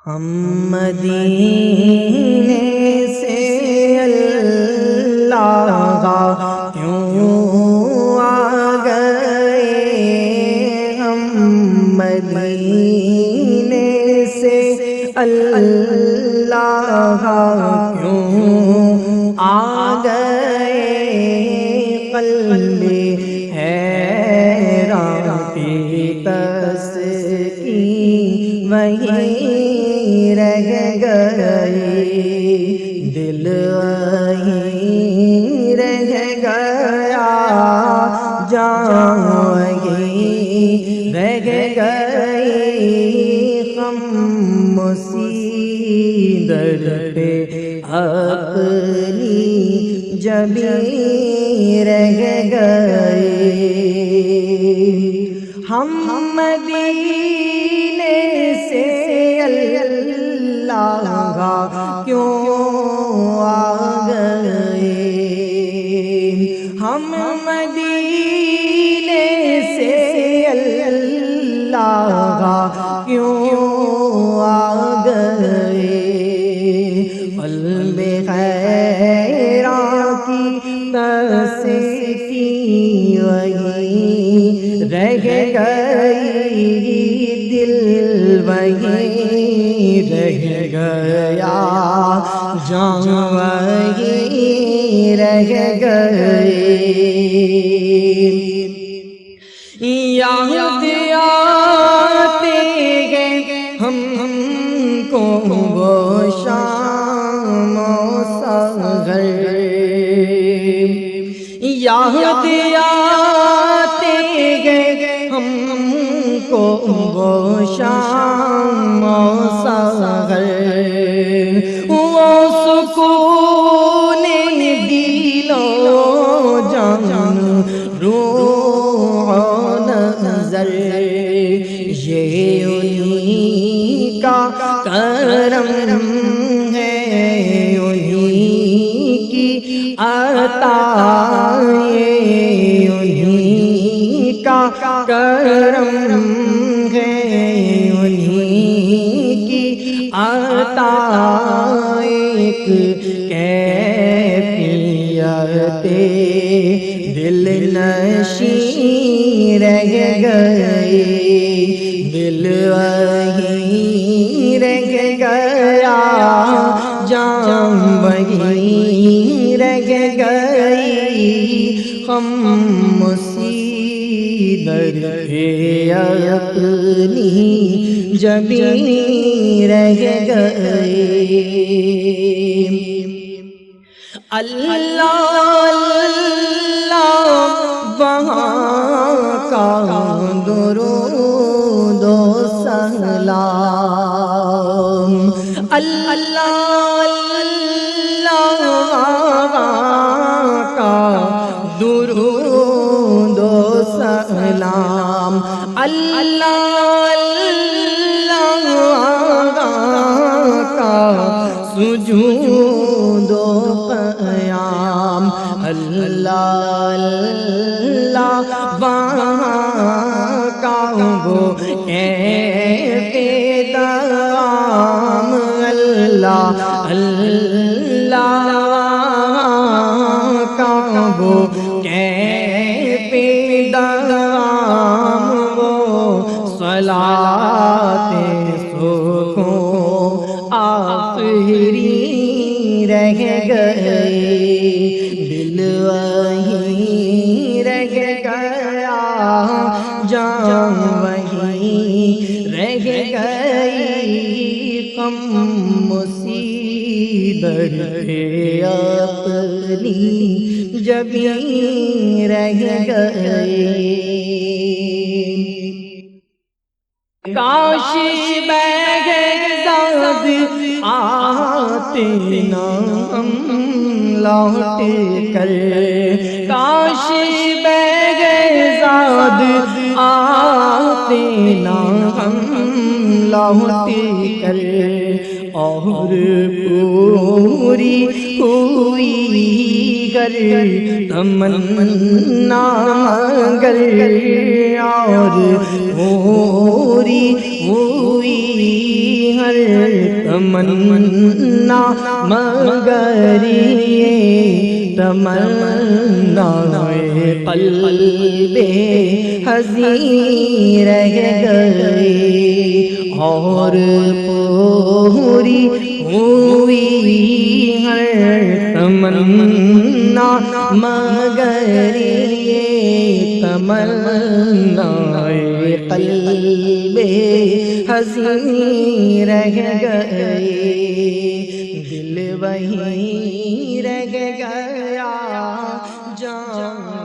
ہم مدینے سے اللہ کیوں آ گئے، ہم مدینے سے اللہ کیوں آ گئے، قلب حیران کی تسکین وہیں رہ گئی، دل وہیں رہ گیا، جان وہیں رہ گئی، ہم مصیبت پہ اپنی جبیں رہ گئے، ہم مدینے سے اللہ کیوں آ گئے، ہم مدینے سے اللہ کیوں آ گئے، قلب حیران کی تسکین وہیں رہ گئی، دل وہیں رہ گیا، جان وہیں رہ گئی، یاد آتے گئے ہم کو وہ شام و سحر، یاد آتے گئے ہم کو وہ شام و سحر، وہ سکون دل و جان روح و نظر، یہ انہی کا کرم ہے، انہی کی عطا، یہ انہی کا کرم ہے، انہی کی عطا، ایک کیفیت دل نشین رہ گئی، دل وہیں رہ گیا، جان وہیں رہ گئی، ہم مصیبت اپنی جبیں رہ گئے، اللہ اللہ وہاں کا درود و سلام، اللہ اللہ وہاں کا درود و سلام، اللہ اللہ وہاں کا سجود و قیام، اللہ اللہ وہاں کا وہ پیغام، اللہ اللہ وہاں کا وہ پیغام، وہ صلاۃ سکون آخری رہ گئی، دل وہیں رہ گیا، جان وہیں رہ گئی، ہم مصیبت اپنی جبیں رہ گئی، کاش بغضاد آتے نہ ہم لوٹ کر، کاش بغضاد آتے نہ ہم لوٹ کر، اور پوری ہوئی گر تمنا مگر، اور پوری ہوئی ہر تمنا مگر یہ تمنا قلب حزین رہ گئی اور پوری ہوئی ہر تمنا مگر یہ تمنا قلب حزین رہ گئی دل وہیں رہ گیا جان